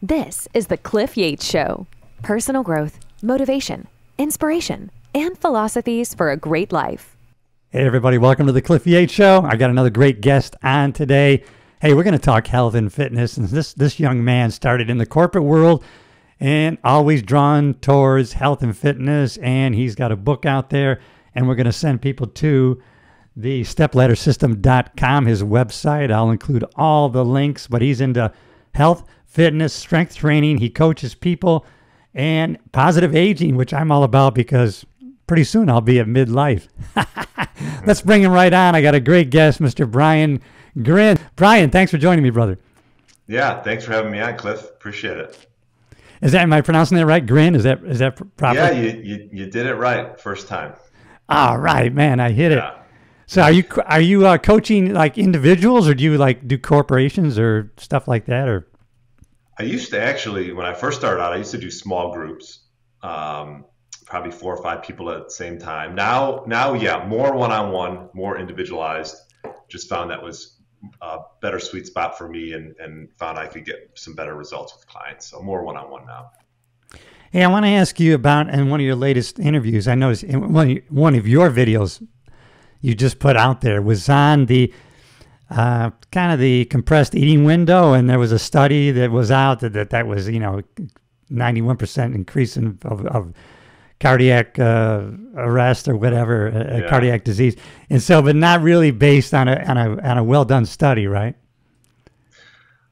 This is the Cliff Yates Show. Personal growth, motivation, inspiration, and philosophies for a great life. Hey everybody, welcome to the Cliff Yates Show. I got another great guest on today. Hey, we're going to talk health and fitness. And this young man started in the corporate world and always drawn towards health and fitness. And he's got a book out there. And we're going to send people to the stepladdersystem.com, his website. I'll include all the links, but he's into health, fitness, strength training. He coaches people and positive aging, which I'm all about because pretty soon I'll be at midlife. Let's bring him right on. I got a great guest, Mr. Gryn. Brian, thanks for joining me, brother. Yeah, thanks for having me on, Cliff. Appreciate it. Am I pronouncing that right? Gryn? Is that proper? Yeah, you did it right first time. All right, man, I hit it. Yeah. So are you coaching like individuals, or do you like do corporations or stuff like that? Or I used to actually, when I first started out, I used to do small groups, probably 4 or 5 people at the same time. Now, yeah, more one-on-one, more individualized. Just found that was a better sweet spot for me, and found I could get some better results with clients. So more one-on-one now. Hey, I want to ask you about, in one of your latest interviews, I noticed in one of your videos you just put out there was on the kind of the compressed eating window, and there was a study that was out that was 91% increase of cardiac arrest or whatever, cardiac disease, and so, but not really based on a well done study, right?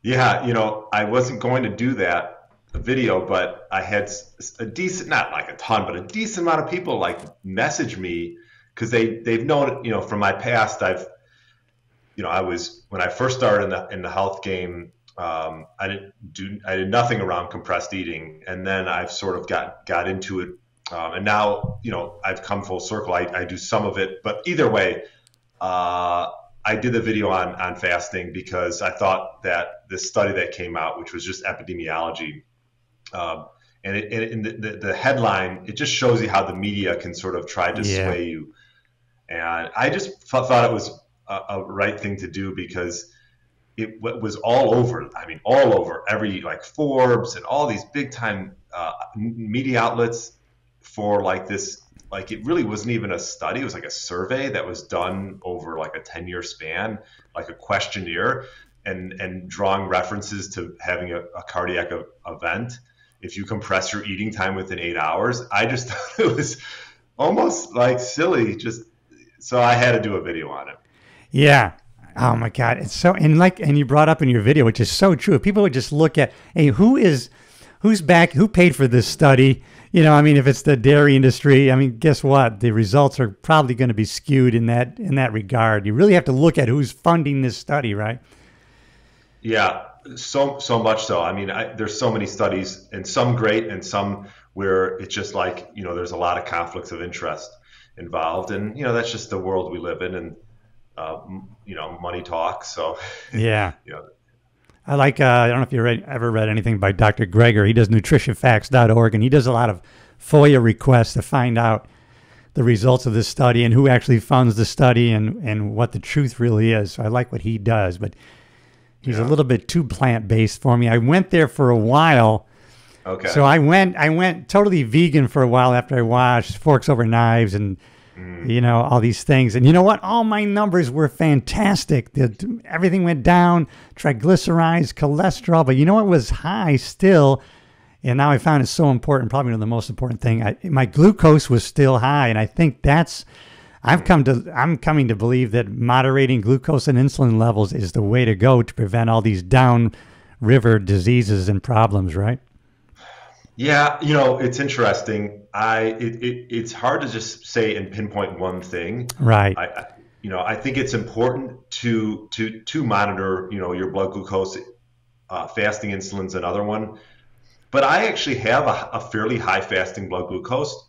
Yeah, I wasn't going to do that video, but I had a decent, not like a ton, but a decent amount of people like message me because they've known, from my past, I was, when I first started in the health game, I did nothing around compressed eating, and then I've sort of got into it, and now I've come full circle. I do some of it, but either way, I did the video on fasting because I thought that this study that came out, which was just epidemiology, and the headline, it just shows you how the media can sort of try to sway you, and I just thought it was a right thing to do because it was all over. I mean, all over every, like, Forbes and all these big time media outlets for like this. Like, it really wasn't even a study. It was like a survey that was done over like a 10-year span, like a questionnaire, and drawing references to having a cardiac event if you compress your eating time within 8 hours. I just thought it was almost like silly. So I had to do a video on it. Yeah. Oh my God. It's so, and you brought up in your video, which is so true. If people would just look at, hey, who's paid for this study? If it's the dairy industry, guess what? The results are probably going to be skewed in that regard. You really have to look at who's funding this study, right? Yeah, so much so. There's so many studies, and some great and some where it's just like, there's a lot of conflicts of interest involved, and that's just the world we live in, and money talks. So yeah. I like, I don't know if you ever read anything by Dr. Greger. He does nutritionfacts.org, and he does a lot of FOIA requests to find out the results of this study and who actually funds the study and what the truth really is. So I like what he does, but he's a little bit too plant-based for me. I went there for a while. Okay. So I went totally vegan for a while after I watched Forks Over Knives and all these things. And you know what? All my numbers were fantastic. Everything went down, triglycerides, cholesterol. But you know what was high still? And now I found it's so important, probably one of the most important thing. My glucose was still high. And I think I'm coming to believe that moderating glucose and insulin levels is the way to go to prevent all these downriver diseases and problems, right? Yeah, it's interesting. It's hard to just say and pinpoint one thing. Right. I think it's important to monitor, your blood glucose. Fasting insulin's another one. But I actually have a fairly high fasting blood glucose,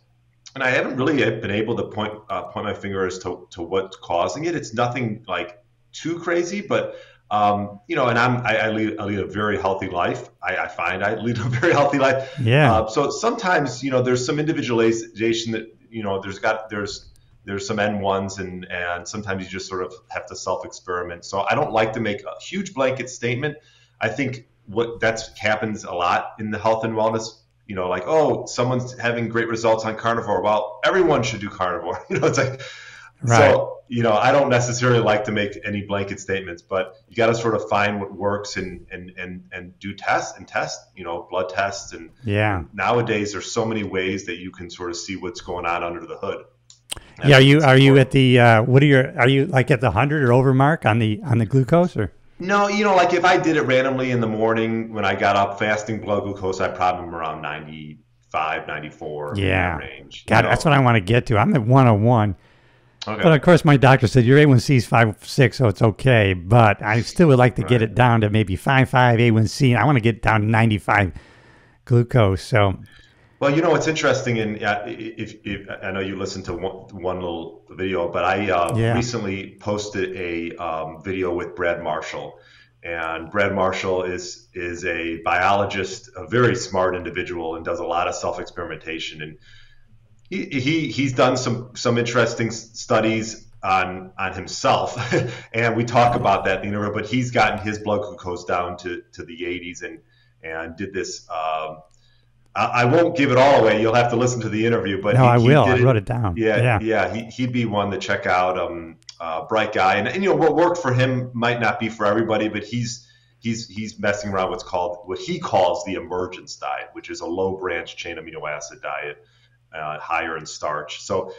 and I haven't really been able to point my finger as to what's causing it. It's nothing like too crazy, but and I lead a very healthy life. I find I lead a very healthy life. Yeah. So sometimes, there's some individualization that, there's some N1s and sometimes you just sort of have to self-experiment. So I don't like to make a huge blanket statement. I think That's happens a lot in the health and wellness. Like, oh, someone's having great results on carnivore. Well, everyone should do carnivore. It's like, Right. so, I don't necessarily like to make any blanket statements, but you got to sort of find what works and do tests and test, blood tests. And nowadays there's so many ways that you can sort of see what's going on under the hood. Yeah. Are you at the, are you like at the 100 or over mark on the glucose or? No, like if I did it randomly in the morning when I got up fasting blood glucose, I probably am around 95, 94 in that range. God, that's what I want to get to. I'm at 101. Okay. But of course, my doctor said your A1C is 5.6, so it's okay. But I still would like to get it down to maybe 5.5 A1C, and I want to get down to 95 glucose. So, well, it's interesting, and if I know you listened to one little video, but I recently posted a video with Brad Marshall, and Brad Marshall is a biologist, a very smart individual, and does a lot of self-experimentation. And he's done some interesting studies on himself, and we talk about that in the interview. But he's gotten his blood glucose down to the 80s, and did this. I won't give it all away. You'll have to listen to the interview. But no, I will. I wrote it down. Yeah. He'd be one to check out. Bright guy, and what worked for him might not be for everybody, but he's messing around what he calls the emergence diet, which is a low branch chain amino acid diet. Higher in starch. So,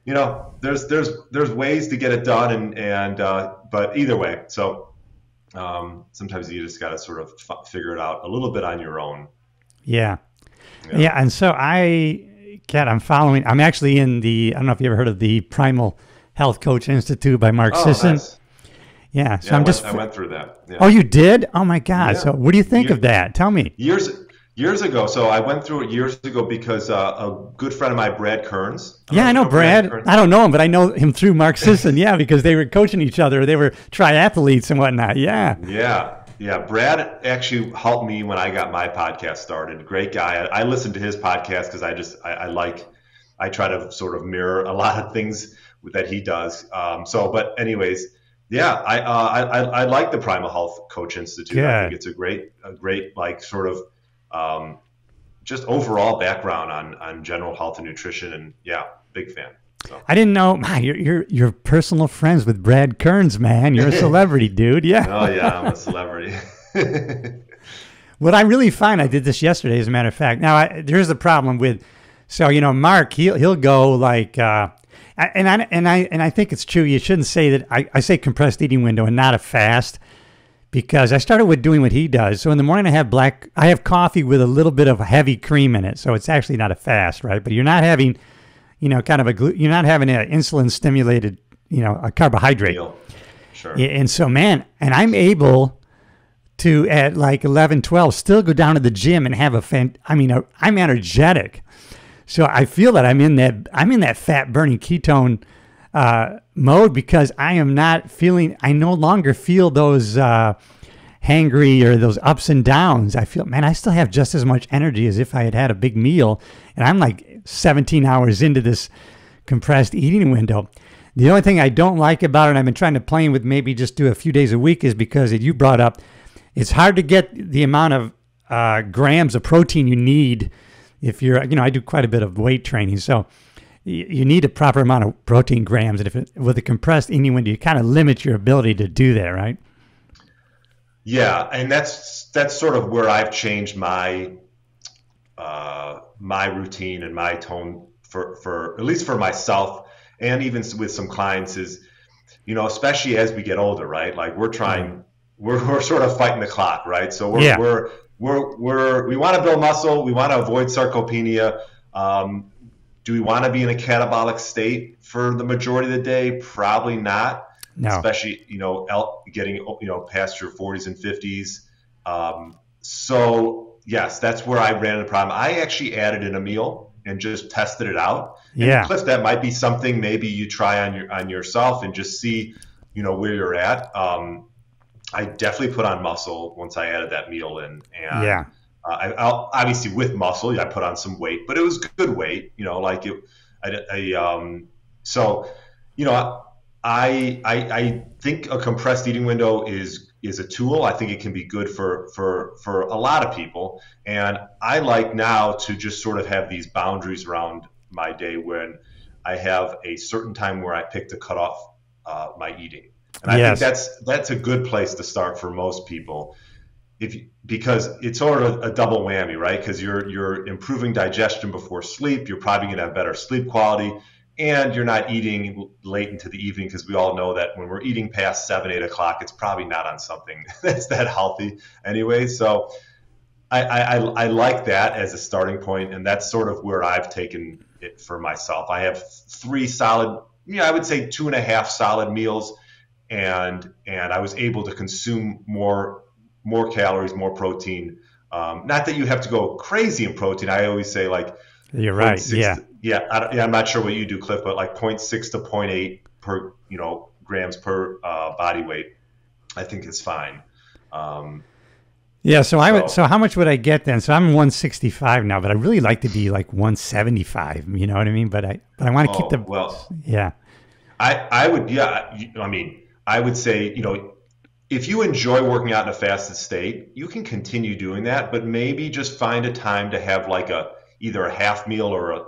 there's ways to get it done, and but either way. So, sometimes you just got to sort of figure it out a little bit on your own. Yeah. And so I'm following. I'm actually in the. I don't know if you ever heard of the Primal Health Coach Institute by Mark Sisson. Nice. Yeah. So I went through that. Yeah. Oh, you did? Oh my God. Yeah. So, what do you think of that? Tell me. Years ago, so I went through it years ago because a good friend of mine, Brad Kearns. Yeah, I know Brad. I don't know him, but I know him through Mark Sisson. Yeah, because they were coaching each other. They were triathletes and whatnot. Yeah. Yeah. Brad actually helped me when I got my podcast started. Great guy. I listened to his podcast because I try to sort of mirror a lot of things that he does. But anyways, yeah, I like the Primal Health Coach Institute. Yeah. I think it's a great like sort of just overall background on general health and nutrition, and big fan. So. I didn't know. You're personal friends with Brad Kearns, man. You're a celebrity, dude. Yeah. Oh yeah, I'm a celebrity. What I really find, I did this yesterday, as a matter of fact. Now there's a problem with, so Mark, he'll go like, and I think it's true. You shouldn't say that. I say compressed eating window and not a fast. Because I started with doing what he does. So in the morning I have coffee with a little bit of heavy cream in it. So it's actually not a fast, right? But you're not having, you're not having an insulin stimulated, a carbohydrate. Sure. And so, man, and I'm able to at like 11, 12 still go down to the gym and have I'm energetic. So I feel that I'm in that fat burning ketone mode, because I no longer feel those hangry or those ups and downs. I feel, man, I still have just as much energy as if I had a big meal, and I'm like 17 hours into this compressed eating window. The only thing I don't like about it, and I've been trying to play with maybe just do a few days a week, is because you brought up, it's hard to get the amount of grams of protein you need if you're, I do quite a bit of weight training, so you need a proper amount of protein grams, and with a compressed eating window, you kind of limit your ability to do that, right? Yeah, and that's sort of where I've changed my my routine and my tone for at least for myself, and even with some clients is, especially as we get older, right? Like we're sort of fighting the clock, right? So we want to build muscle, we want to avoid sarcopenia. Do we want to be in a catabolic state for the majority of the day? Probably not. No. Especially, getting, past your 40s and 50s. So yes, that's where I ran into the problem. I actually added in a meal and just tested it out. And Cliff, that might be something maybe you try on yourself and just see, where you're at. I definitely put on muscle once I added that meal in, and I'll obviously with muscle, I put on some weight, but it was good weight, I think a compressed eating window is is a tool. I think it can be good for a lot of people. And I like now to just sort of have these boundaries around my day when I have a certain time where I pick to cut off my eating. And I think that's a good place to start for most people. Because it's sort of a double whammy, right? Because you're improving digestion before sleep, you're probably going to have better sleep quality, and you're not eating late into the evening, because we all know that when we're eating past 7, 8 o'clock, it's probably not on something that's that healthy anyway. So I like that as a starting point, and that's sort of where I've taken it for myself. I have 3 solid, I would say 2.5 solid meals, and I was able to consume more calories, more protein. Not that you have to go crazy in protein. I always say like, you're right. I'm not sure what you do, Cliff, but like 0.6 to 0.8 per, grams per body weight, I think is fine. So how much would I get then? So I'm 165 now, but I really like to be like 175. You know what I mean? But I want to keep the I would say, if you enjoy working out in a fasted state, you can continue doing that, but maybe just find a time to have like either a half meal or it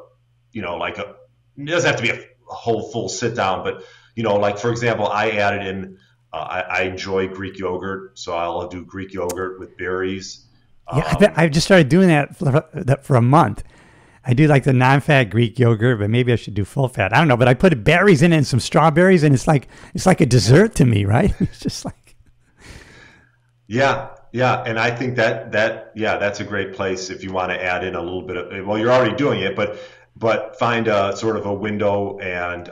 doesn't have to be a whole full sit down, but like for example, I added in, I enjoy Greek yogurt, so I'll do Greek yogurt with berries. I've just started doing that for a month. I do like the non-fat Greek yogurt, but maybe I should do full fat. I don't know, but I put berries in it and some strawberries, and it's like a dessert to me, right? It's just like. Yeah. And I think that's a great place if you want to add in a little bit of, well, you're already doing it, but find a sort of a window, and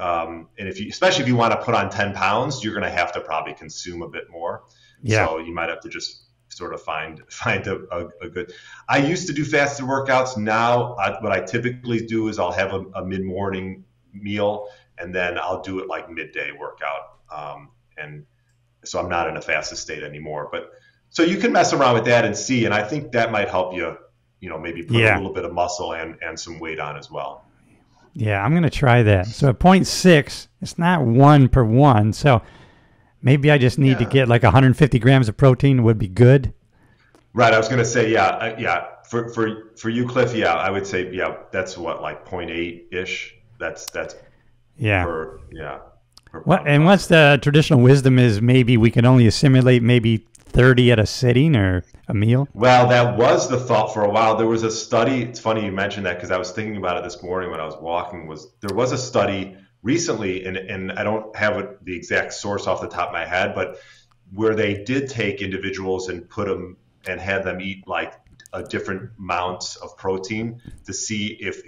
especially if you want to put on 10 pounds, you're going to have to probably consume a bit more. Yeah. So you might have to just sort of find a good. I used to do fasted workouts. Now what I typically do is I'll have a mid-morning meal, and then I'll do it like midday workout. And so I'm not in a fasted state anymore, but so you can mess around with that and see, and I think that might help you, maybe put a little bit of muscle and some weight on as well. Yeah, I'm going to try that. So at 0.6, it's not 1 per 1. So maybe I just need to get like 150 grams of protein would be good. Right. I was going to say, for you, Cliff, I would say, that's what, like 0.8 ish. That's per. What's the traditional wisdom is maybe we can only assimilate maybe 30 at a sitting or a meal? Well, that was the thought for a while. There was a study. It's funny you mentioned that, because I was thinking about it this morning when I was walking. There was a study recently, and I don't have the exact source off the top of my head, but where they did take individuals and put them and had them eat like a different amounts of protein to see if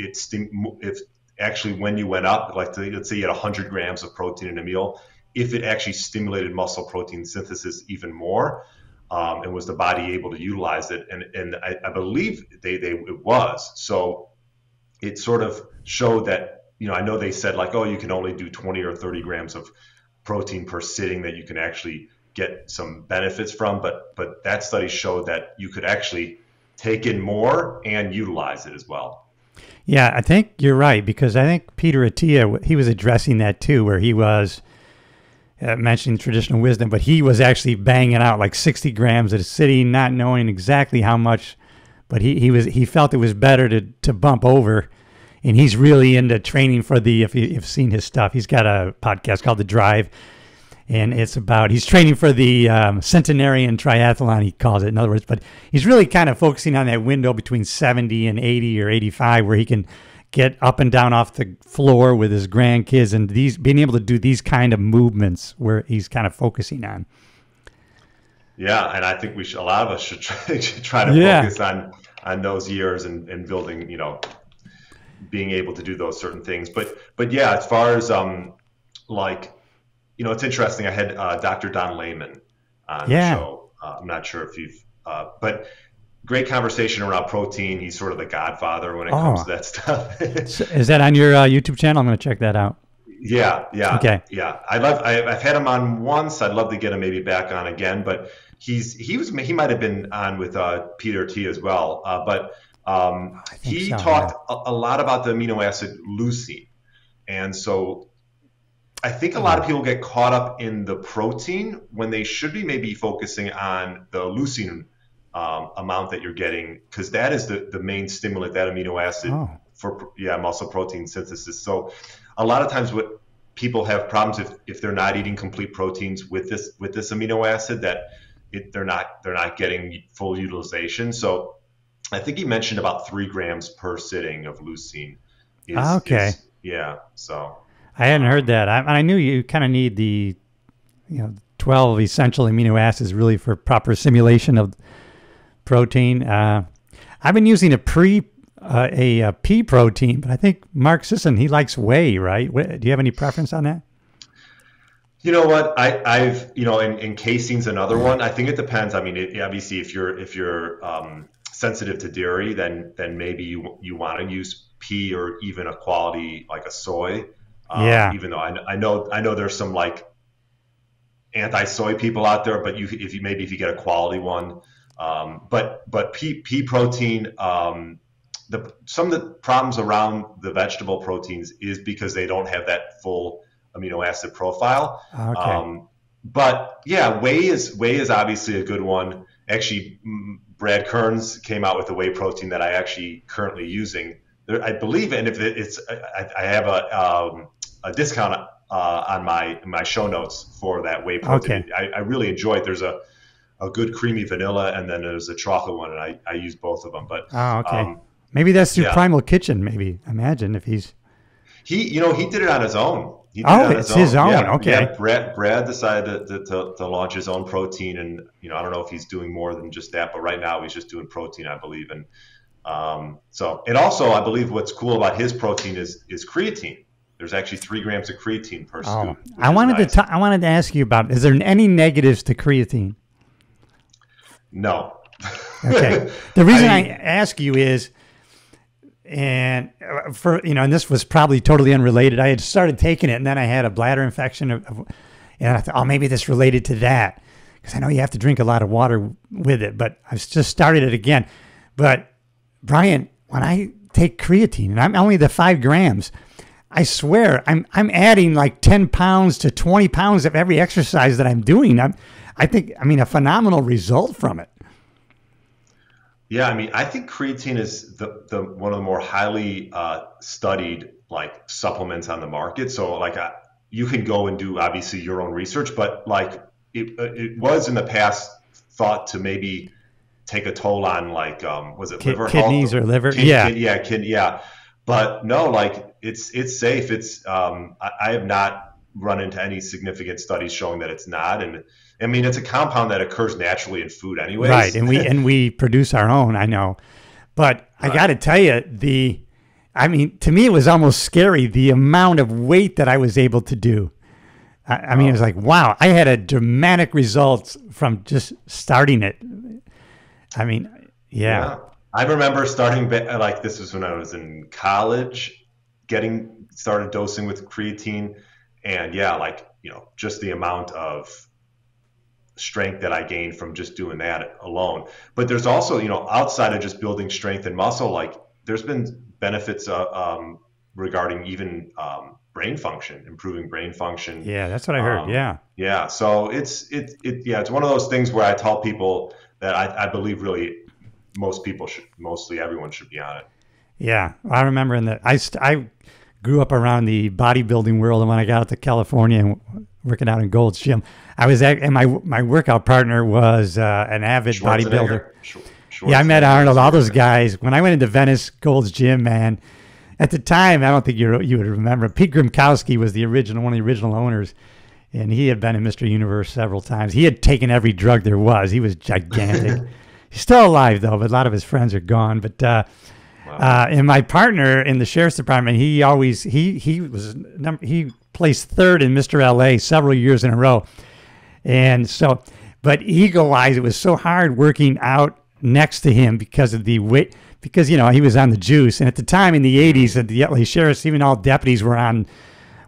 actually when you went up, like let's say you had 100 grams of protein in a meal, if it actually stimulated muscle protein synthesis even more, and was the body able to utilize it? And I believe it was. So it sort of showed that, I know they said like, oh, you can only do 20 or 30 grams of protein per sitting that you can actually get some benefits from, but that study showed that you could actually take in more and utilize it as well. Yeah, I think you're right, because I think Peter Attia, he was addressing that too, where he was mentioning traditional wisdom, but he was actually banging out like 60 grams at a sitting, not knowing exactly how much, but he felt it was better to bump over. And he's really into training for if you've seen his stuff, he's got a podcast called The Drive, and it's about, he's training for the centenarian triathlon, he calls it, in other words, but he's really kind of focusing on that window between 70 and 80 or 85 where he can get up and down off the floor with his grandkids, and being able to do these kind of movements where he's kind of focusing on. Yeah, and I think a lot of us should try to focus on those years and building, being able to do those certain things. But yeah, as far as it's interesting. I had Dr. Don Layman on the show. I'm not sure if you've, but great conversation around protein. He's sort of the godfather when it comes to that stuff. Is that on your YouTube channel? I'm going to check that out. Yeah. Okay. Yeah. I've had him on once. I'd love to get him maybe back on again, but he might have been on with Peter T as well. But he talked a lot about the amino acid leucine. And so I think a lot of people get caught up in the protein when they should be maybe focusing on the leucine amount that you're getting, because that is the main stimulant, that amino acid for muscle protein synthesis. So a lot of times what people have problems if they're not eating complete proteins with this amino acid, that they're not getting full utilization. So I think he mentioned about 3 grams per sitting of leucine. So I hadn't heard that. I knew you kind of need the 12 essential amino acids really for proper assimilation of protein. I've been using a pea protein, but I think Mark Sisson, he likes whey, right? Do you have any preference on that? You know what? I've and casein's another one. I think it depends. I mean, obviously, if you're sensitive to dairy, then maybe you want to use pea or even a quality like a soy. Even though I know there's some like anti-soy people out there, but if you get a quality one, but pea protein, some of the problems around the vegetable proteins is because they don't have that full amino acid profile. But yeah, whey is obviously a good one. Actually, Brad Kearns came out with a whey protein that I actually currently using. I believe, and if it's, I have a discount on my show notes for that whey protein. I really enjoy it. There's a good creamy vanilla, and then there's a chocolate one, and I use both of them. But maybe that's through Primal Kitchen. Maybe imagine if he did it on his own. His own. Yeah, Brad decided to launch his own protein, and I don't know if he's doing more than just that, but right now he's just doing protein, I believe. And and also I believe what's cool about his protein is creatine. There's actually 3 grams of creatine per scoop. I wanted to ask you about, is there any negatives to creatine? No. Okay. The reason I ask you is, and this was probably totally unrelated. I had started taking it, and then I had a bladder infection, and I thought, maybe this related to that, because I know you have to drink a lot of water with it. But I've just started it again. But Brian, when I take creatine, and I'm only the 5 grams, I swear I'm adding like 10 pounds to 20 pounds of every exercise that I'm doing. I think a phenomenal result from it. Yeah, I think creatine is the one of the more highly studied like supplements on the market. So like you can go and do obviously your own research, but like it was in the past thought to maybe take a toll on like was it liver kidneys health? Or liver? Yeah. But no, like it's safe. It's I have not run into any significant studies showing that it's not. And it's a compound that occurs naturally in food anyways. Right, and we produce our own, I know. But I got to tell you, to me it was almost scary, the amount of weight that I was able to do. It was like, wow, I had a dramatic results from just starting it. Yeah. I remember starting, like this was when I was in college, started dosing with creatine, and just the amount of strength that I gained from just doing that alone. But there's also, outside of just building strength and muscle, like there's been benefits regarding even brain function, improving brain function. Yeah, that's what I heard. Yeah. So it's one of those things where I tell people that I believe really mostly everyone should be on it. Yeah, I remember I grew up around the bodybuilding world, and when I got out to California and working out in Gold's Gym, and my workout partner was an avid bodybuilder. Yeah, I met Arnold, all those guys. When I went into Venice Gold's Gym, man, at the time, I don't think you would remember, Pete Grimkowski was one of the original owners, and he had been in Mr. Universe several times. He had taken every drug there was. He was gigantic. He's still alive, though, but a lot of his friends are gone. But and my partner in the sheriff's department, he placed 3rd in Mr. LA several years in a row. And so, but ego-wise, it was so hard working out next to him because of the weight, because, he was on the juice. And at the time in the 80s, at the LA sheriffs, even all deputies were on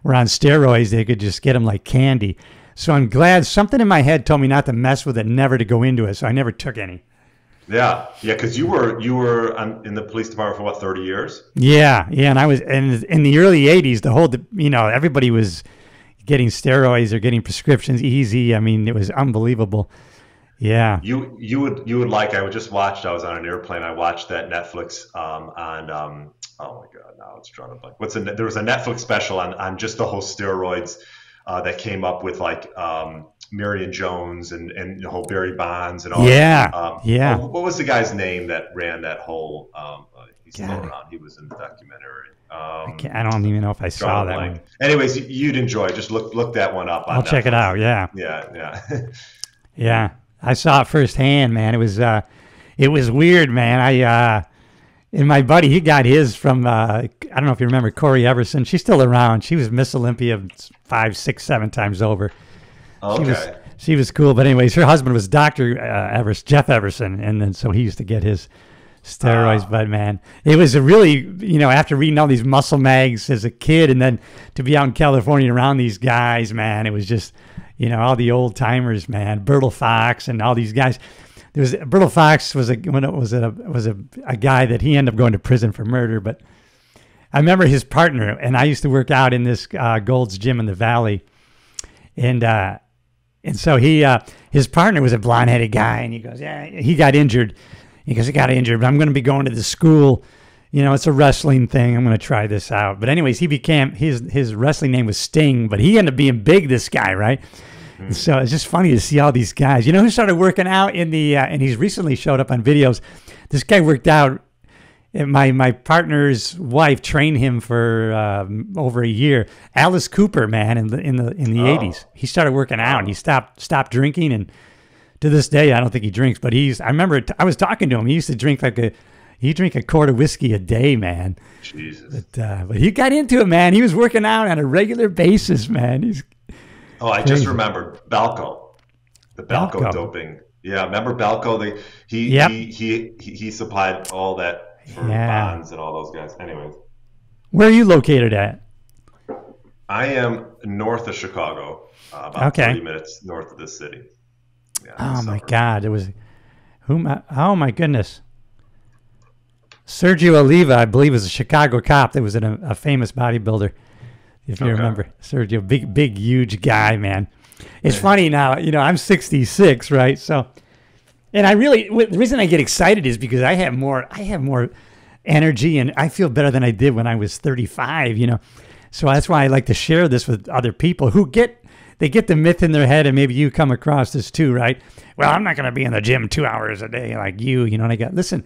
steroids. They could just get them like candy. So I'm glad something in my head told me not to mess with it, never to go into it. So I never took any. Yeah, because you were in the police department for what, 30 years? Yeah, and I was in the early 80s. Everybody was getting steroids or getting prescriptions easy. I mean, it was unbelievable. Yeah. You would like. I just watched. I was on an airplane. I watched that Netflix oh my God, now it's drawing a blank. There was a Netflix special on just the whole steroids that came up with like Marion Jones and the whole Barry Bonds and all. Yeah. Yeah. What was the guy's name that ran that whole? He's still around. He was in the documentary. I don't even know if I saw that one. Anyways, you'd enjoy it. Just look that one up. I'll check it out. Yeah. Yeah. Yeah. I saw it firsthand, man. It was weird, man. And my buddy, he got his from, I don't know if you remember Corey Everson. She's still around. She was Miss Olympia 5, 6, 7 times over. Okay. She was cool. But anyways, her husband was Dr. Jeff Everson. And then so he used to get his steroids. But man, it was a really, after reading all these muscle mags as a kid and then to be out in California around these guys, man, it was just, all the old timers, man, Bertil Fox and all these guys. Bertil Fox was a guy that he ended up going to prison for murder. But I remember his partner, and I used to work out in this Gold's Gym in the Valley, and so his partner was a blonde-headed guy, and he goes, yeah, he got injured. He goes, I got injured, but I'm going to be going to the school. It's a wrestling thing. I'm going to try this out. But anyways, he became his wrestling name was Sting, but he ended up being big. This guy, right? So it's just funny to see all these guys. Who started working out in the and he's recently showed up on videos. This guy worked out. My partner's wife trained him for over a year. Alice Cooper, man, in the 80s. He started working out and he stopped drinking, and to this day I don't think he drinks. But I remember I was talking to him. He used to drink he drank a quart of whiskey a day, man. Jesus. But he got into it, man. He was working out on a regular basis, man. I just remembered Balco, the Balco doping. Yeah, remember Balco? He supplied all that for Bonds and all those guys. Anyways, where are you located at? I am north of Chicago, about 30 minutes north of the city. Yeah, oh my God, it was oh my goodness. Sergio Oliva, I believe, was a Chicago cop that was a famous bodybuilder. If you remember, Sergio, big, huge guy, man. It's funny now, I'm 66, right? So, and the reason I get excited is because I have more energy and I feel better than I did when I was 35, So that's why I like to share this with other people who get the myth in their head, and maybe you come across this too, right? Well, I'm not going to be in the gym 2 hours a day like you, and I got, listen,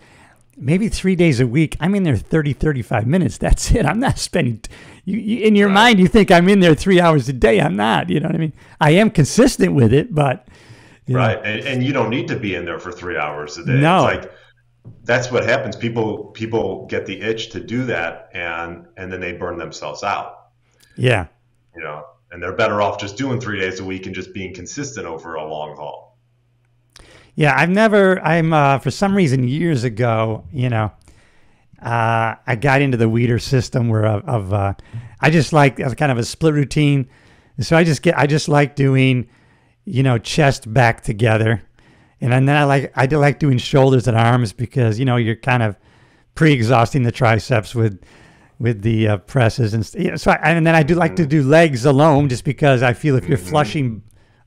maybe 3 days a week, I'm in there 30, 35 minutes. That's it. I'm not spending, in your mind, you think I'm in there 3 hours a day. I'm not, you know what I mean? I am consistent with it, but. Right. And you don't need to be in there for 3 hours a day. No. It's like, that's what happens. People get the itch to do that, and then they burn themselves out. Yeah. And they're better off just doing 3 days a week and just being consistent over a long haul. Yeah, for some reason years ago, I got into the Weeder system where I just like kind of a split routine. So I just like doing, chest back together. And then I like doing shoulders and arms because, you're kind of pre-exhausting the triceps with the presses. And then I do like to do legs alone just because I feel if you're flushing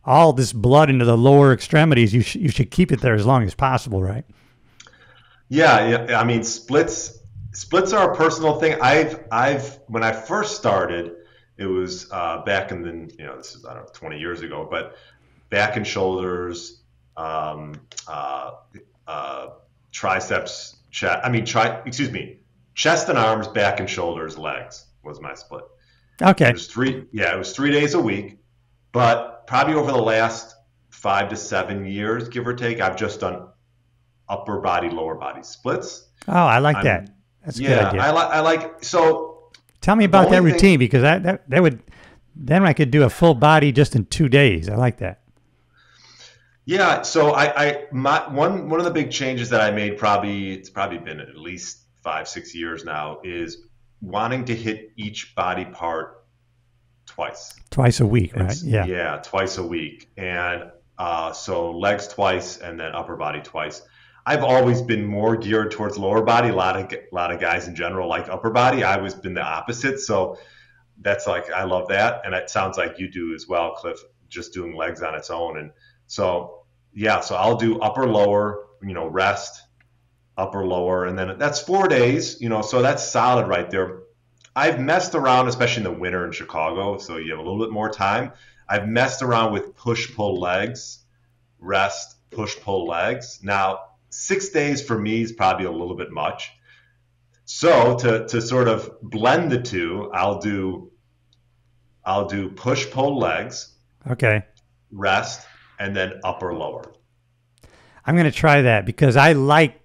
all this blood into the lower extremities, you should keep it there as long as possible, right? Yeah. I mean, splits are a personal thing. I've when I first started, it was back in the this is 20 years ago, but back and shoulders, triceps, chest and arms, back and shoulders, legs was my split. Okay. It was 3 days a week, but probably over the last 5 to 7 years, give or take, I've just done upper body, lower body splits. Oh, I like that. That's a good idea. I like so. Tell me about that routine because that would then I could do a full body just in 2 days. I like that. Yeah, so one of the big changes that I made it's probably been at least 5-6 years now is wanting to hit each body part twice a week, right? Yeah, twice a week. And so legs twice and then upper body twice. I've always been more geared towards lower body. A lot of guys in general like upper body. I've always been the opposite. So that's like, I love that. And it sounds like you do as well, Cliff, just doing legs on its own. And so, yeah, so I'll do upper, lower, rest, upper, lower, and then that's 4 days, so that's solid right there. I've messed around, especially in the winter in Chicago, so you have a little bit more time. I've messed around with push-pull legs, rest, push-pull legs. Now, 6 days for me is probably a little bit much. So to sort of blend the two, I'll do push-pull legs, Okay. rest, and then upper, lower. I'm going to try that because I like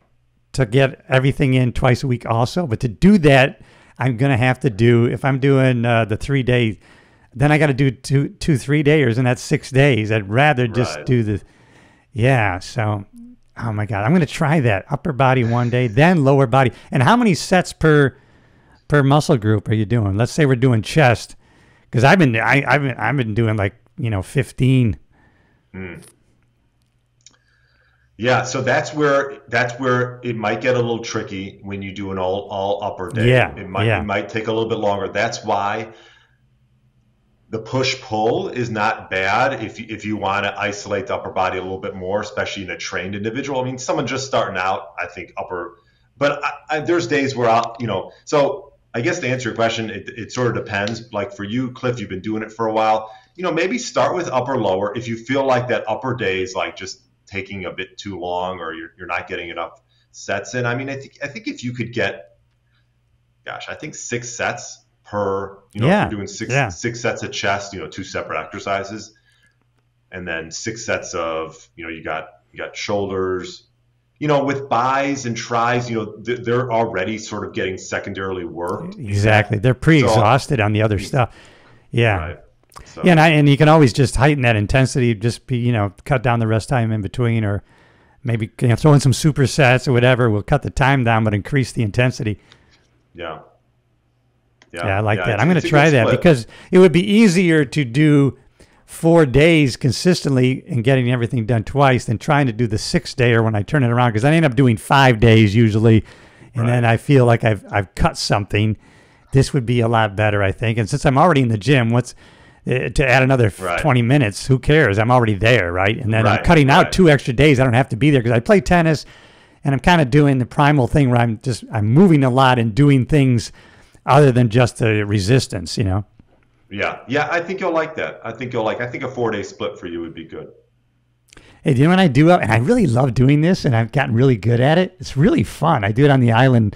to get everything in twice a week also. But to do that, I'm going to have to do, if I'm doing the 3 days, then I got to do two 3-dayers, and that's 6 days. I'd rather just do the, so, oh my God, I'm going to try that. Upper body 1 day, then lower body. And how many sets per muscle group are you doing? Let's say we're doing chest, because I've been doing like, 15. Yeah, so that's where it might get a little tricky when you do an all upper day. Yeah, it might take a little bit longer. That's why the push pull is not bad if you want to isolate the upper body a little bit more, especially in a trained individual. I mean, someone just starting out, I think upper, but there's days where so I guess to answer your question, it sort of depends. Like for you, Cliff, you've been doing it for a while. Maybe start with upper lower if you feel like that upper day is like just taking a bit too long, or you're not getting enough sets in. I mean, I think if you could get, I think 6 sets per, if you're doing six sets of chest, 2 separate exercises, and then 6 sets of, you got shoulders, with buys and tries, they're already sort of getting secondarily worked. Exactly. They're pre-exhausted on the other stuff. Yeah. Right. So. Yeah, and you can always just heighten that intensity, just be, cut down the rest time in between, or maybe throw in some supersets or whatever. We'll cut the time down, but increase the intensity. Yeah, I like that. I'm going to try that because it would be easier to do 4 days consistently and getting everything done twice than trying to do the 6-dayer when I turn it around, because I end up doing 5 days usually, and then I feel like I've cut something. This would be a lot better, I think. And since I'm already in the gym, to add another 20 minutes, who cares? I'm already there, right? And then I'm cutting out 2 extra days. I don't have to be there because I play tennis, and I'm kind of doing the primal thing where I'm moving a lot and doing things other than just the resistance, Yeah, I think you'll like that. I think a 4-day split for you would be good. Hey, do you know what I do? And I really love doing this, and I've gotten really good at it. It's really fun. I do it on the island.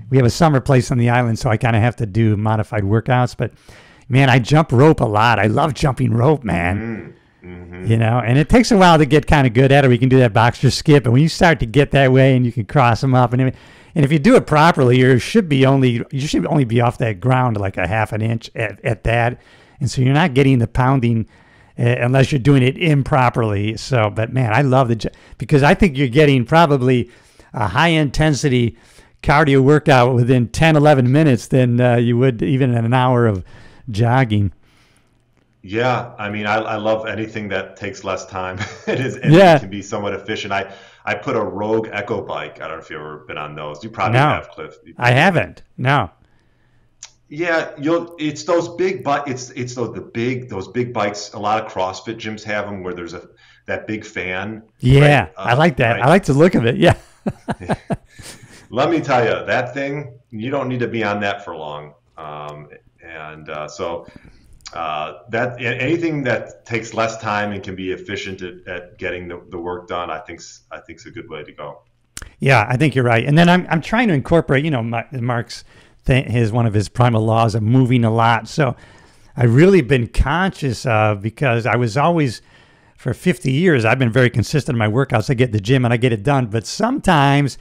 We have a summer place on the island, so I kind of have to do modified workouts, but man, I jump rope a lot. I love jumping rope, man. Mm-hmm. And it takes a while to get kind of good at it. We can do that boxer skip, and when you start to get that way, and you can cross them up, and if you do it properly, you should only be off that ground like a half an inch at that, and so you're not getting the pounding unless you're doing it improperly. So, but man, I love because I think you're getting probably a high intensity cardio workout within 10, 11 minutes than you would even in an hour of jogging. Yeah, I mean, I love anything that takes less time. It can be somewhat efficient. I put a Rogue Echo bike. I don't know if you've ever been on those. You probably have, Cliff. I haven't. No. Yeah, it's those big it's those big bikes. A lot of CrossFit gyms have them where there's that big fan. Yeah, right, I like that. Right? I like the look of it. Yeah. Let me tell you, that thing, you don't need to be on that for long. That anything that takes less time and can be efficient at getting the work done, I think's a good way to go. Yeah, I think you're right. And then I'm trying to incorporate, Mark's one of his primal laws of moving a lot. So I've really been conscious of, because I was always, for 50 years, I've been very consistent in my workouts. I get in the gym and I get it done. But sometimes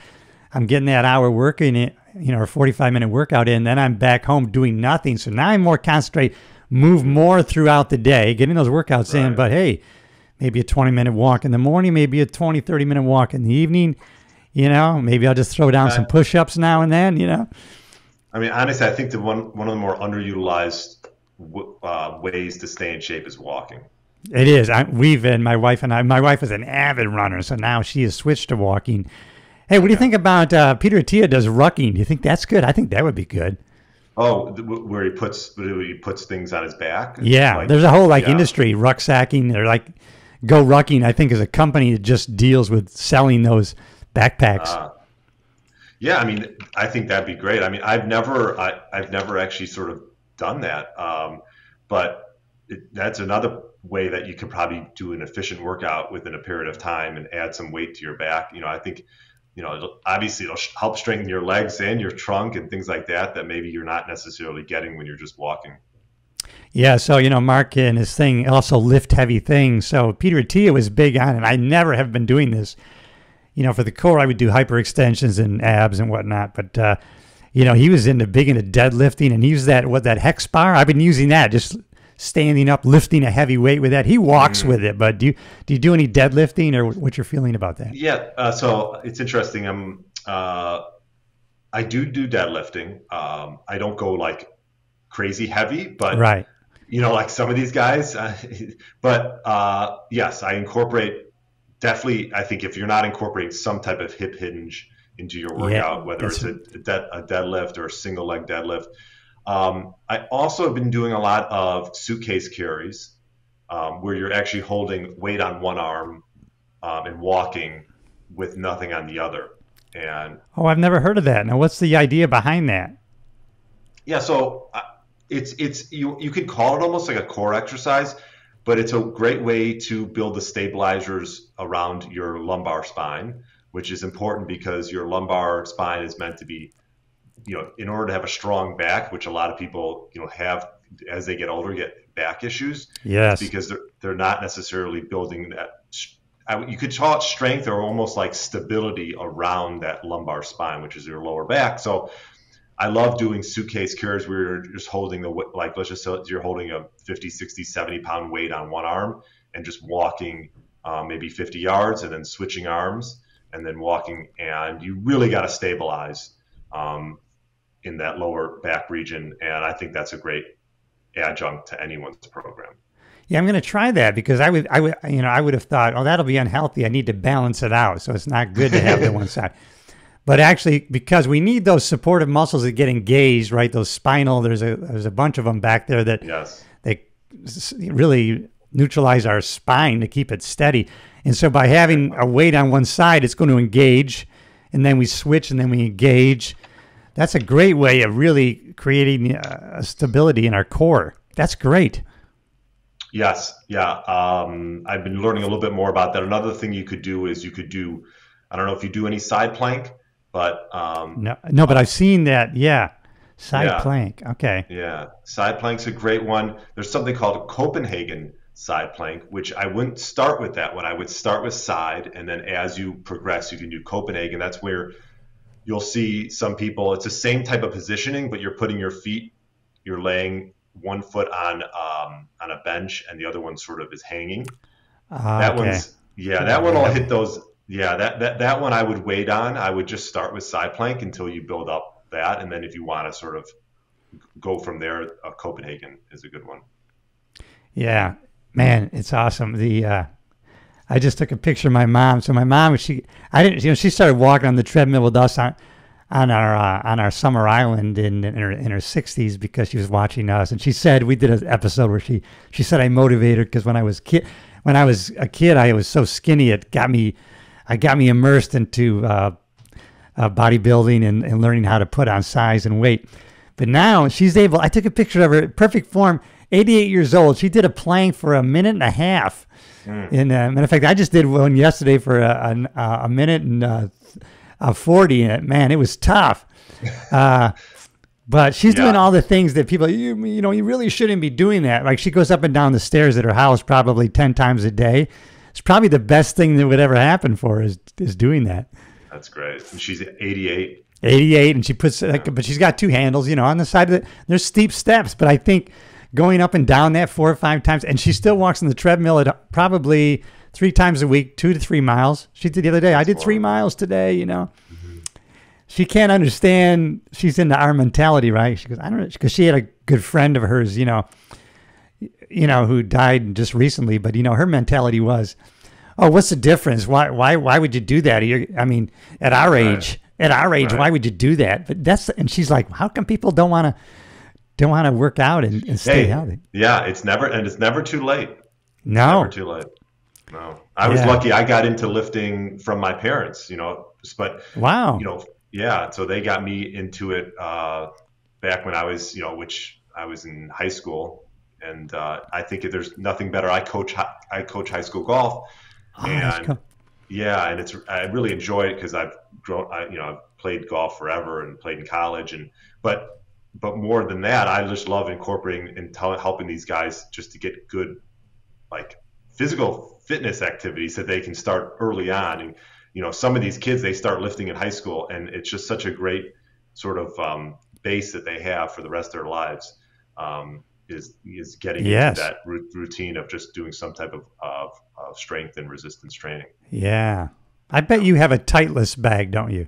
I'm getting that hour working it, or 45-minute workout in, then I'm back home doing nothing. So now I'm more concentrated, move more throughout the day, getting those workouts in. But hey, maybe a 20-minute walk in the morning, maybe a 20, 30-minute walk in the evening. Maybe I'll just throw down some push-ups now and then, I mean, honestly, I think one of the more underutilized ways to stay in shape is walking. It is. My wife is an avid runner, so now she has switched to walking. Hey, what do you think about Peter Attia does rucking? Do you think that's good? I think that would be good. Oh, where he puts things on his back, Yeah, like there's a whole like yeah. industry, rucksacking, or like Go Rucking, I think, is a company that just deals with selling those backpacks. Uh, yeah, I mean, I think that'd be great. I mean, I've never actually sort of done that, but that's another way that you could probably do an efficient workout within a period of time and add some weight to your back. I think, obviously it'll help strengthen your legs and your trunk and things like that that maybe you're not necessarily getting when you're just walking. Yeah, so Mark and his thing also lift heavy things. So Peter Attia was big on it. I never have been doing this. For the core, I would do hyperextensions and abs and whatnot. But he was big into deadlifting, and he used that hex bar. I've been using that, just standing up, lifting a heavy weight with that. He walks with it. But do you do any deadlifting, or what's your feeling about that? Yeah, so it's interesting. I do deadlifting. I don't go like crazy heavy, but Right. like some of these guys. But yes, I incorporate definitely. I think if you're not incorporating some type of hip hinge into your workout, whether it's a deadlift or a single leg deadlift. I also have been doing a lot of suitcase carries, where you're actually holding weight on one arm, and walking with nothing on the other. And Oh, I've never heard of that. Now, what's the idea behind that? yeah, so it's you could call it almost like a core exercise, but it's a great way to build the stabilizers around your lumbar spine, which is important because your lumbar spine is meant to be, in order to have a strong back, which a lot of people, have as they get older, get back issues. Yes. It's because they're not necessarily building that. You could call it strength or almost like stability around that lumbar spine, which is your lower back. So I love doing suitcase carries where you're just holding like, let's just say you're holding a 50, 60, 70 pound weight on one arm and just walking maybe 50 yards and then switching arms and then walking. And you really got to stabilize in that lower back region. And I think that's a great adjunct to anyone's program. Yeah, I'm going to try that because I would have thought, oh, that'll be unhealthy. I need to balance it out, so it's not good to have the one side. But actually, because we need those supportive muscles that get engaged, right? Those spinal, there's a bunch of them back there that Yes. they really neutralize our spine to keep it steady. And so by having a weight on one side, it's going to engage, and then we switch, and then we engage. That's a great way of really creating a stability in our core. That's great. Yes. Yeah. I've been learning a little bit more about that. Another thing you could do is I don't know if you do any side plank, but No, but I've seen that. Yeah, side yeah. plank. Okay. Yeah, side plank's a great one. There's something called a Copenhagen side plank, which I wouldn't start with that one. I would start with side, and then as you progress, you can do Copenhagen. That's where you'll see some people. It's the same type of positioning, but you're putting you're laying one foot on a bench, and the other one sort of is hanging. That Okay. one's that one will hit those. Yeah, that one I would wait on. I would just start with side plank until you build up that, and then if you want to sort of go from there, Copenhagen is a good one. Yeah, man, it's awesome. I just took a picture of my mom. So my mom, she started walking on the treadmill with us on our summer island in her 60s because she was watching us, and she said we did an episode where she said I motivated her because when I was a kid I was so skinny it got me immersed into bodybuilding and learning how to put on size and weight. But now she's able. I took a picture of her, perfect form, 88 years old. She did a plank for a minute and a half. And matter of fact, I just did one yesterday for a minute and 40. And man, it was tough. But she's doing all the things that people, you really shouldn't be doing that. Like she goes up and down the stairs at her house probably 10 times a day. It's probably the best thing that would ever happen for her is doing that. That's great. And she's 88. 88, and she puts but she's got two handles, on the side of it. There's steep steps, but I think going up and down that 4 or 5 times, and she still walks on the treadmill at probably 3 times a week, 2 to 3 miles. She did the other day. I did 3 miles today. Mm-hmm. She can't understand. She's into our mentality, right? She goes, I don't know, because she had a good friend of hers, who died just recently. But her mentality was, oh, what's the difference? Why would you do that? At our age, at our age, Right. why would you do that? But and she's like, how come people don't want to work out and stay healthy? Yeah, it's never too late. No. Never too late. No. I was lucky I got into lifting from my parents, but wow. Yeah, so they got me into it back when I was, which I was in high school, and I think there's nothing better. I coach high school golf, and cool. yeah, and I really enjoy it because I've played golf forever and played in college, but more than that, I just love incorporating and helping these guys just to get good, like, physical fitness activities that they can start early on. And some of these kids, they start lifting in high school, and it's just such a great sort of base that they have for the rest of their lives, is getting into that routine of just doing some type of strength and resistance training. Yeah. I bet you have a Titleist bag, don't you?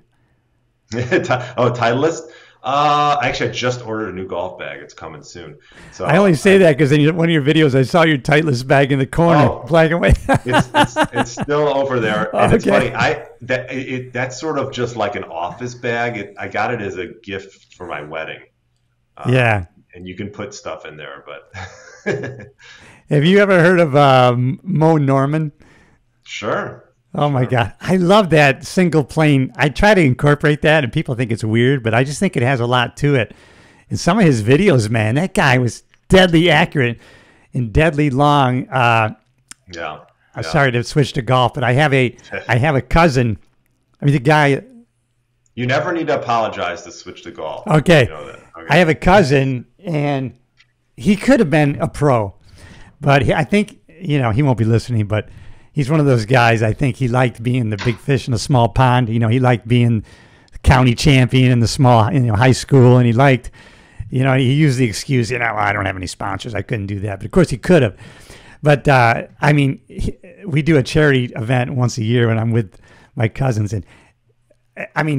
Titleist? Actually, I just ordered a new golf bag. It's coming soon. So I only say that because in one of your videos, I saw your Titleist bag in the corner, black and white. it's still over there, and it's funny. That's sort of just like an office bag. I got it as a gift for my wedding. And you can put stuff in there, but have you ever heard of Mo Norman? Sure. Oh my God. I love that single plane. I try to incorporate that and people think it's weird, but I just think it has a lot to it. And some of his videos, man, that guy was deadly accurate and deadly long. I'm sorry to switch to golf, but I have a cousin. I mean, the guy. You never need to apologize to switch to golf. Okay. You know that. Okay. I have a cousin, and he could have been a pro, but I think, he won't be listening, but he's one of those guys. I think he liked being the big fish in a small pond. He liked being the county champion in the small, high school, and he liked, he used the excuse, I don't have any sponsors. I couldn't do that. But of course he could have. But we do a charity event once a year when I'm with my cousins, and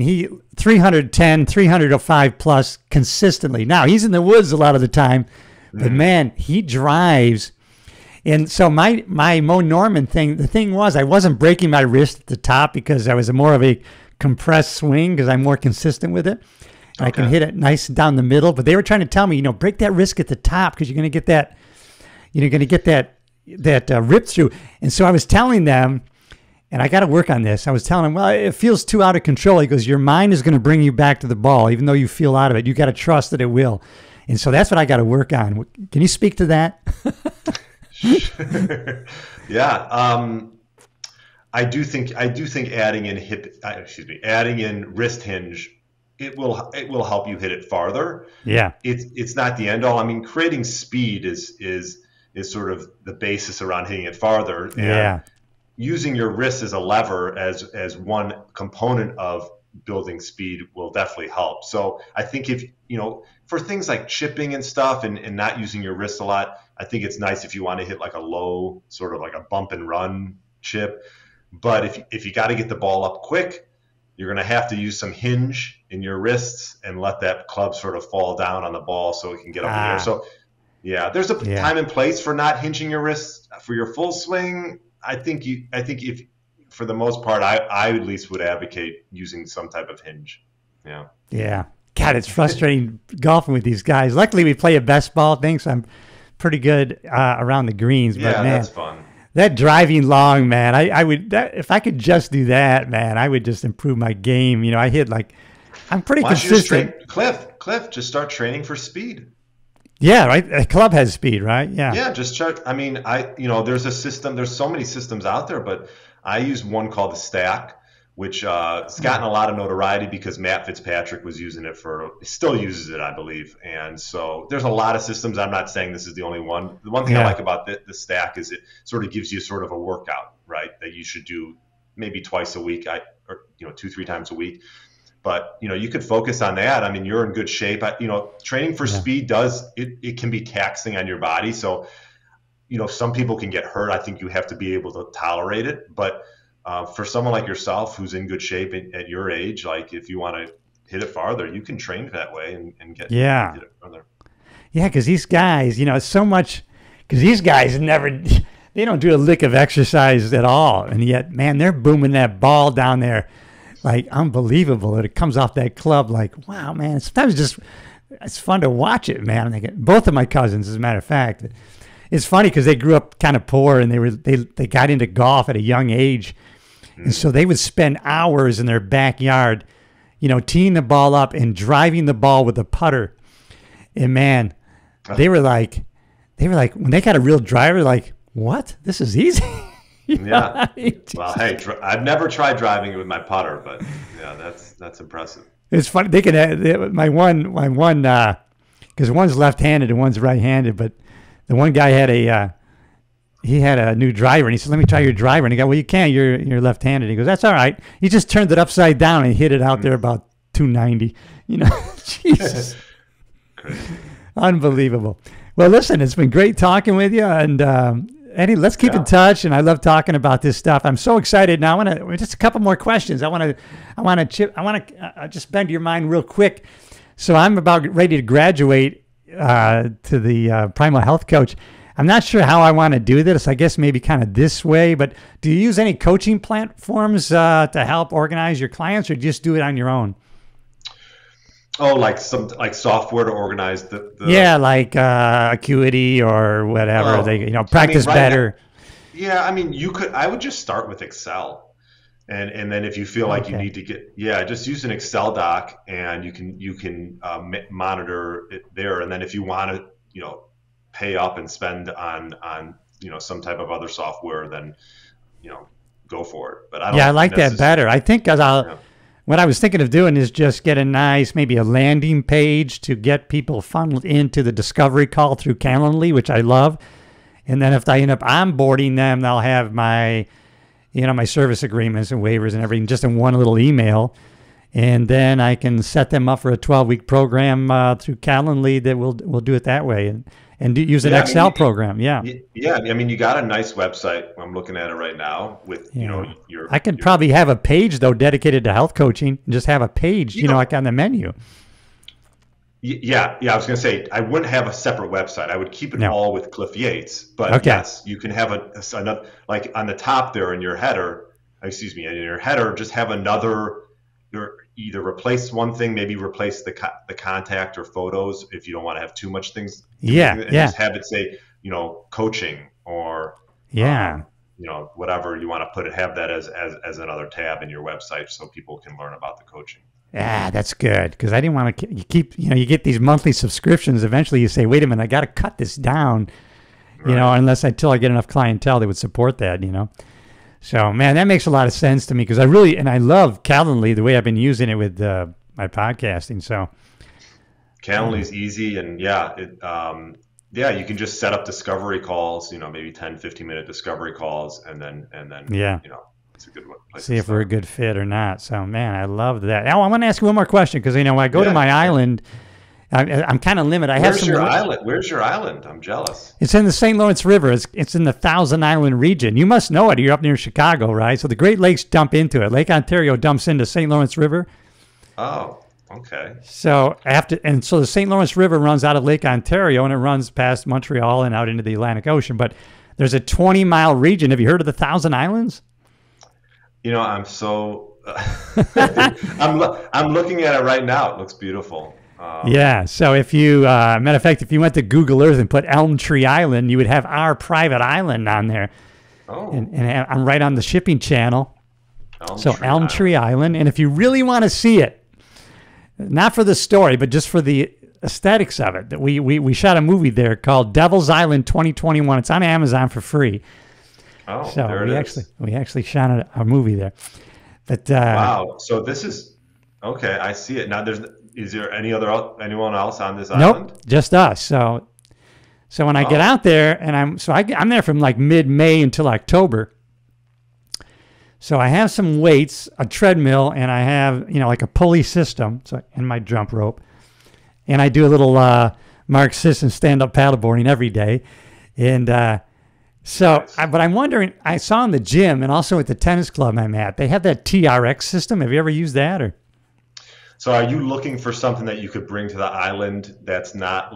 he 310, 305 plus consistently. Now he's in the woods a lot of the time, but man, he drives. And so my Mo Norman thing, the thing was, I wasn't breaking my wrist at the top because I was more of a compressed swing because I'm more consistent with it. And I can hit it nice down the middle. But they were trying to tell me, break that wrist at the top because you're going to get that rip through. And so I was telling them, and I got to work on this. I was telling them, well, it feels too out of control. He goes, your mind is going to bring you back to the ball, even though you feel out of it. You got to trust that it will. And so that's what I got to work on. Can you speak to that? Yeah. I do think adding in wrist hinge, it will help you hit it farther. Yeah. It's not the end all. Creating speed is sort of the basis around hitting it farther. And using your wrist as a lever as one component of building speed will definitely help. So I think if, for things like chipping and stuff and not using your wrist a lot, I think it's nice if you want to hit like a low, sort of like a bump and run chip. But if you got to get the ball up quick, you're going to have to use some hinge in your wrists and let that club sort of fall down on the ball so it can get up in there. So yeah, there's a time and place for not hinging your wrists for your full swing. I think if, for the most part, I at least would advocate using some type of hinge. Yeah. Yeah. God, it's frustrating golfing with these guys. Luckily, we play a best ball thing, so I'm pretty good around the greens. But man, that's fun. That driving long, man, I would if I could just do that, man, I would just improve my game. I hit I'm pretty consistent. Cliff, just start training for speed. Yeah, right. A club has speed, right? Yeah. Yeah, just start. There's a system. There's so many systems out there, but I use one called the Stack, which has gotten a lot of notoriety because Matt Fitzpatrick was using it still uses it, I believe. And so there's a lot of systems. I'm not saying this is the only one. The one thing I like about the Stack is it sort of gives you sort of a workout, right, that you should do maybe twice a week, or 2-3 times a week. But, you could focus on that. You're in good shape. Training for speed it can be taxing on your body. So, some people can get hurt. I think you have to be able to tolerate it. But for someone like yourself who's in good shape at your age, like if you want to hit it farther, you can train that way and get hit it farther. Yeah, because these guys, it's so much – because these guys they don't do a lick of exercise at all. And yet, man, they're booming that ball down there. like unbelievable that it comes off that club. Like, wow, man. Sometimes it's fun to watch it, man. Both of my cousins, as a matter of fact, it's funny because they grew up kind of poor and they got into golf at a young age, and so they would spend hours in their backyard, teeing the ball up and driving the ball with a putter. And man, they were like when they got a real driver, like, what? This is easy. Yeah. Well, hey, I've never tried driving it with my putter, but yeah, that's impressive. It's funny. They can my one because one's left-handed and one's right-handed, but the one guy had a new driver, and he said, "Let me try your driver." And he go, "Well, you can't. You're left-handed." He goes, "That's all right." He just turned it upside down and hit it out there about 290. Jesus, crazy. Unbelievable. Well, listen, it's been great talking with you, and Eddie, let's keep in touch. And I love talking about this stuff. I'm so excited now. I want to just a couple more questions. I want to just bend your mind real quick. So I'm about ready to graduate to the Primal Health Coach. I'm not sure how I want to do this. I guess maybe kind of this way. But do you use any coaching platforms to help organize your clients, or just do it on your own? Oh, like software to organize the like Acuity or whatever. They practice better. Now, I would just start with Excel, and then if you feel like you need to just use an Excel doc, and you can monitor it there. And then if you want to pay up and spend on some type of other software, then go for it. But I like that better. I think what I was thinking of doing is just get maybe a landing page to get people funneled into the discovery call through Calendly, which I love. And then if I end up onboarding them, they'll have my service agreements and waivers and everything just in one little email. And then I can set them up for a 12-week program through Calendly that we'll do it that way. And use an Excel program, Yeah, you got a nice website. I'm looking at it right now with, your... I could probably have a page, though, dedicated to health coaching, and just have a page, like on the menu. Yeah, I was going to say, I wouldn't have a separate website. I would keep it all with Cliff Yates. But yes, you can have another, like on the top there in your header, just have another... Either replace one thing, maybe replace the contact or photos if you don't want to have too much things. Just have it say, coaching or whatever you want to put it. Have that as another tab in your website so people can learn about the coaching. Yeah, that's good, because I didn't want to keep. You get these monthly subscriptions. Eventually, you say, "Wait a minute, I got to cut this down." Right. Until I get enough clientele that would support that. So, man, that makes a lot of sense to me, because I love Calendly, the way I've been using it with my podcasting. So Calendly's easy, and you can just set up discovery calls, maybe 10, 15-minute discovery calls, and then it's a good one. See if we're a good fit or not. So, man, I love that. Now, I want to ask you one more question, because, when I go to my island, I'm kind of limited. Where's your island? Where's your island? I'm jealous. It's in the St. Lawrence River. It's in the Thousand Island region. You must know it. You're up near Chicago, right? So the Great Lakes dump into it. Lake Ontario dumps into St. Lawrence River. Oh, okay. So the St. Lawrence River runs out of Lake Ontario, and it runs past Montreal and out into the Atlantic Ocean. But there's a 20-mile region. Have you heard of the Thousand Islands? I'm so I'm looking at it right now. It looks beautiful. So if you, matter of fact, if you went to Google Earth and put Elm Tree Island, you would have our private island on there. Oh. And I'm right on the shipping channel. Elm Tree Island. And if you really want to see it, not for the story, but just for the aesthetics of it, that we shot a movie there called Devil's Island 2021. It's on Amazon for free. Oh, so there it is. We actually shot a movie there. But wow. So this is okay. I see it now. Is there anyone else on this island? Nope, just us. So when I get out there, and I'm there from like mid-May until October. So I have some weights, a treadmill, and I have like a pulley system, and my jump rope, and I do a little Mark Sisson stand-up paddleboarding every day, and but I'm wondering. I saw in the gym and also at the tennis club I'm at, they have that TRX system. Have you ever used that or? So are you looking for something that you could bring to the island that's not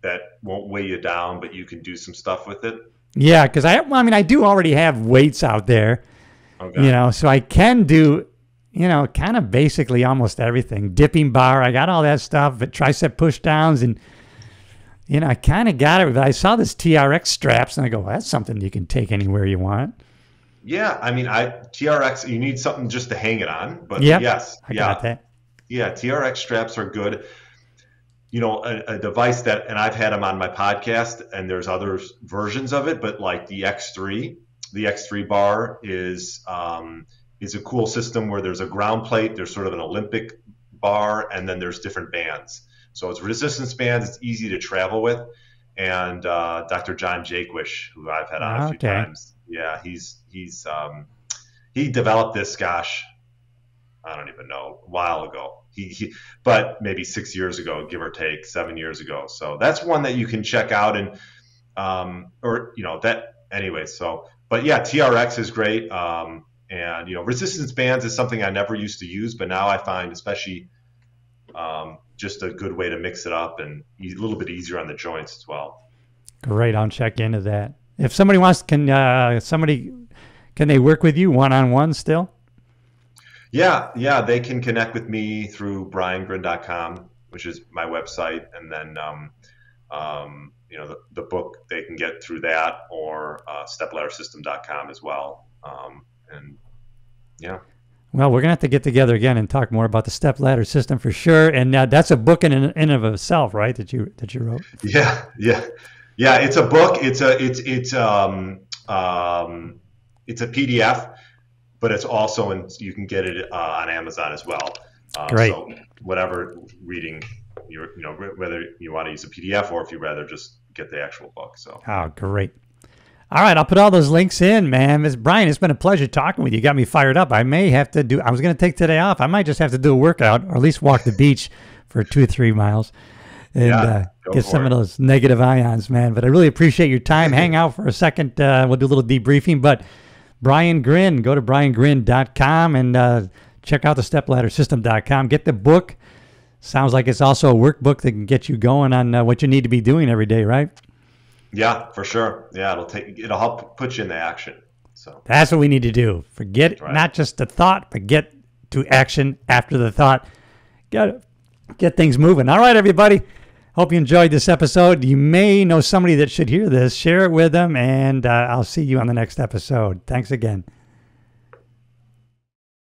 that won't weigh you down, but you can do some stuff with it? Yeah, because I do already have weights out there, so I can do, kind of basically almost everything. Dipping bar, I got all that stuff, but tricep push downs, and I kind of got it. But I saw this TRX straps, and I go, well, that's something you can take anywhere you want. Yeah, I mean, TRX, you need something just to hang it on, but yep, yes, I got that. Yeah, TRX straps are good. A device that, and I've had them on my podcast, and there's other versions of it, but like the X3 bar is a cool system where there's a ground plate, there's sort of an Olympic bar, and then there's different bands. So it's resistance bands, it's easy to travel with. And Dr. John Jaquish, who I've had on a few times, yeah, he developed this, gosh, I don't even know, a while ago. But maybe 6 years ago, give or take, 7 years ago. So that's one that you can check out, and that anyway. So, but yeah, TRX is great. And resistance bands is something I never used to use, but now I find especially just a good way to mix it up and a little bit easier on the joints as well. Great, I'll check into that. If somebody wants, can they work with you one-on-one still? Yeah, they can connect with me through bryangryn.com, which is my website, and then the book they can get through that, or stepladdersystem.com as well. And yeah. Well, we're gonna have to get together again and talk more about the step ladder system for sure. And that's a book in and of itself, right? That you wrote. Yeah. It's a book. It's a PDF, but it's also you can get it on Amazon as well. Great. So whatever reading whether you want to use a PDF or if you rather just get the actual book. So. Oh, great. All right, I'll put all those links in, man. Ms. Bryan, it's been a pleasure talking with you. You got me fired up. I was going to take today off. I might just have to do a workout or at least walk the beach for 2 or 3 miles and get some of those negative ions, man. But I really appreciate your time. Hang out for a second. We'll do a little debriefing. But Bryan Gryn, go to bryangryn.com and check out the stepladdersystem.com. Get the book. Sounds like it's also a workbook that can get you going on what you need to be doing every day, right? Yeah, for sure. Yeah, it'll help put you into action. So that's what we need to do. Forget not just the thought, but get to action after the thought. Get things moving. All right, everybody. Hope you enjoyed this episode. You may know somebody that should hear this. Share it with them, and I'll see you on the next episode. Thanks again.